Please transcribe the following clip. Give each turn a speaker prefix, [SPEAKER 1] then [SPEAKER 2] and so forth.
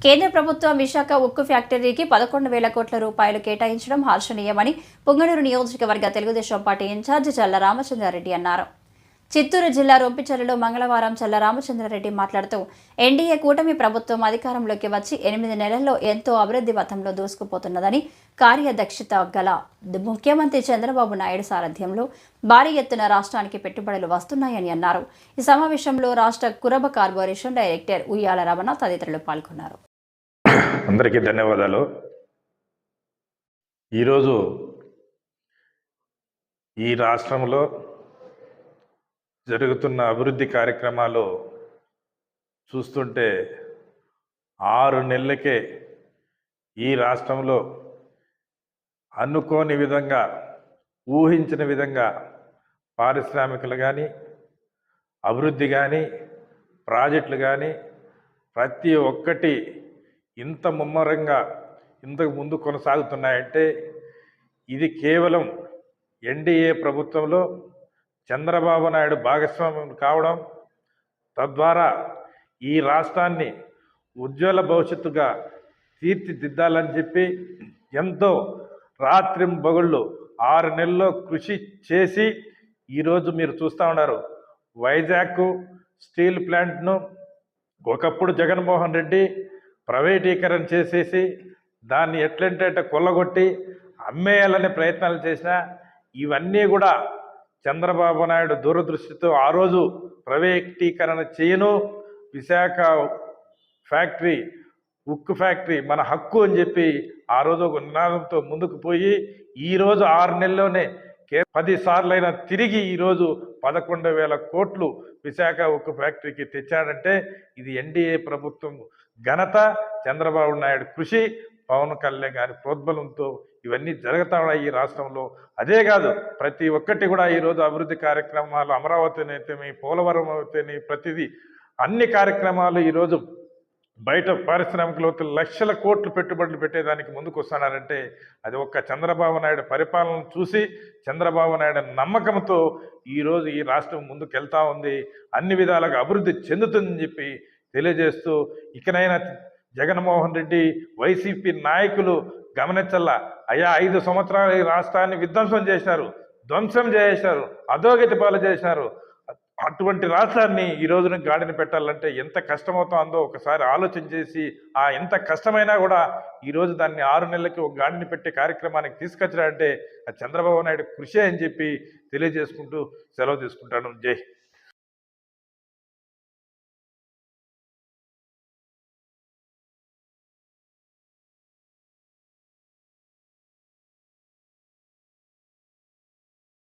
[SPEAKER 1] కేంద్ర ప్రభుత్వం విశాఖ ఉక్కు ఫ్యాక్టరీకి 11,000 కోట్ల రూపాయలు కేటాయించడం హర్షణీయమని పుంగనూరు నియోజకవర్గ తెలుగుదేశం పార్టీ ఇన్ఛార్జి చల్ల రామచంద్రారెడ్డి అన్నారు. చిత్తూరు జిల్లా రొంపిచెర్లలో మంగళవారం చల్ల రామచంద్రారెడ్డి మాట్లాడుతూ ఎన్డీఏ కూటమి ప్రభుత్వం అధికారంలోకి వచ్చి 8 నెలల్లో ఎంతో అభివృద్ధి పథంలో దూసుకుపోతున్నదని, కార్యదక్షత గల ముఖ్యమంత్రి చంద్రబాబు నాయుడు సారథ్యంలో భారీ ఎత్తున రాష్ట్రానికి పెట్టుబడులు వస్తున్నాయని అన్నారు. ఈ సమావేశంలో రాష్ట్ర కురబ కార్పొరేషన్ డైరెక్టర్ ఉయ్యాల రమణ తదితరులు పాల్గొన్నారు.
[SPEAKER 2] అందరికీ ధన్యవాదాలు. ఈరోజు ఈ రాష్ట్రంలో జరుగుతున్న అభివృద్ధి కార్యక్రమాలు చూస్తుంటే 6 నెలలకే ఈ రాష్ట్రంలో అనుకోని విధంగా, ఊహించిన విధంగా పారిశ్రామికలు కానీ, అభివృద్ధి కానీ, ప్రాజెక్టులు కానీ ప్రతి ఒక్కటి ఇంత ముమ్మరంగా ఇంతకు ముందు కొనసాగుతున్నాయంటే ఇది కేవలం ఎన్డీఏ ప్రభుత్వంలో చంద్రబాబు నాయుడు భాగస్వామ్యం కావడం, తద్వారా ఈ రాష్ట్రాన్ని ఉజ్వల భవిష్యత్తుగా తీర్చిదిద్దాలని చెప్పి ఎంతో రాత్రింబగళ్ళు 6 నెలల్లో కృషి చేసి ఈరోజు మీరు చూస్తూ ఉన్నారు. వైజాగ్ స్టీల్ ప్లాంట్ను ఒకప్పుడు జగన్మోహన్ రెడ్డి ప్రైవేటీకరణ చేసేసి దాన్ని ఎట్లంటే కొల్లగొట్టి అమ్మేయాలనే ప్రయత్నాలు చేసినా ఇవన్నీ కూడా చంద్రబాబు నాయుడు దూరదృష్టితో ఆ రోజు ప్రైవేటీకరణ చేయను, విశాఖ ఫ్యాక్టరీ ఉక్కు ఫ్యాక్టరీ మన హక్కు అని చెప్పి ఆ రోజు ఒక నినాదంతో ముందుకు పోయి ఈరోజు 6 నెలల్లోనే 10 సార్లైనా తిరిగి ఈరోజు 11,000 కోట్లు విశాఖ ఉక్కు ఫ్యాక్టరీకి తెచ్చాడంటే ఇది ఎన్డీఏ ప్రభుత్వం ఘనత, చంద్రబాబు నాయుడు కృషి, పవన్ కళ్యాణ్ గారి ప్రోద్బలంతో ఇవన్నీ జరుగుతా ఉన్నాయి ఈ రాష్ట్రంలో. అదే కాదు, ప్రతి ఒక్కటి కూడా ఈరోజు అభివృద్ధి కార్యక్రమాలు, అమరావతి అయితేమి, పోలవరం అయితేమి, ప్రతిదీ అన్ని కార్యక్రమాలు ఈరోజు బయట పారిశ్రామికవేత్తలు లక్షల కోట్లు పెట్టుబడులు పెట్టేదానికి ముందుకు వస్తున్నారంటే అది ఒక్క చంద్రబాబు నాయుడు పరిపాలన చూసి, చంద్రబాబు నాయుడు నమ్మకంతో ఈరోజు ఈ రాష్ట్రం ముందుకు వెళ్తా ఉంది, అన్ని విధాలుగా అభివృద్ధి చెందుతుందని చెప్పి తెలియజేస్తూ, ఇకనైనా జగన్మోహన్ రెడ్డి వైసీపీ నాయకులు గమనించల్లా. అయ్యా 5 సంవత్సరాలు ఈ రాష్ట్రాన్ని ధ్వంసం చేశారు, అధోగతి పాలు చేశారు. అటువంటి రాష్ట్రాన్ని ఈ రోజున గాడిని పెట్టాలంటే ఎంత కష్టమవుతుందో ఒకసారి ఆలోచన చేసి, ఆ ఎంత కష్టమైనా కూడా ఈరోజు దాన్ని 6 నెలలకి ఒక గాడిని పెట్టే కార్యక్రమానికి తీసుకొచ్చారంటే అది చంద్రబాబు నాయుడు కృషి అని చెప్పి తెలియజేసుకుంటూ సెలవు తీసుకుంటాను. జై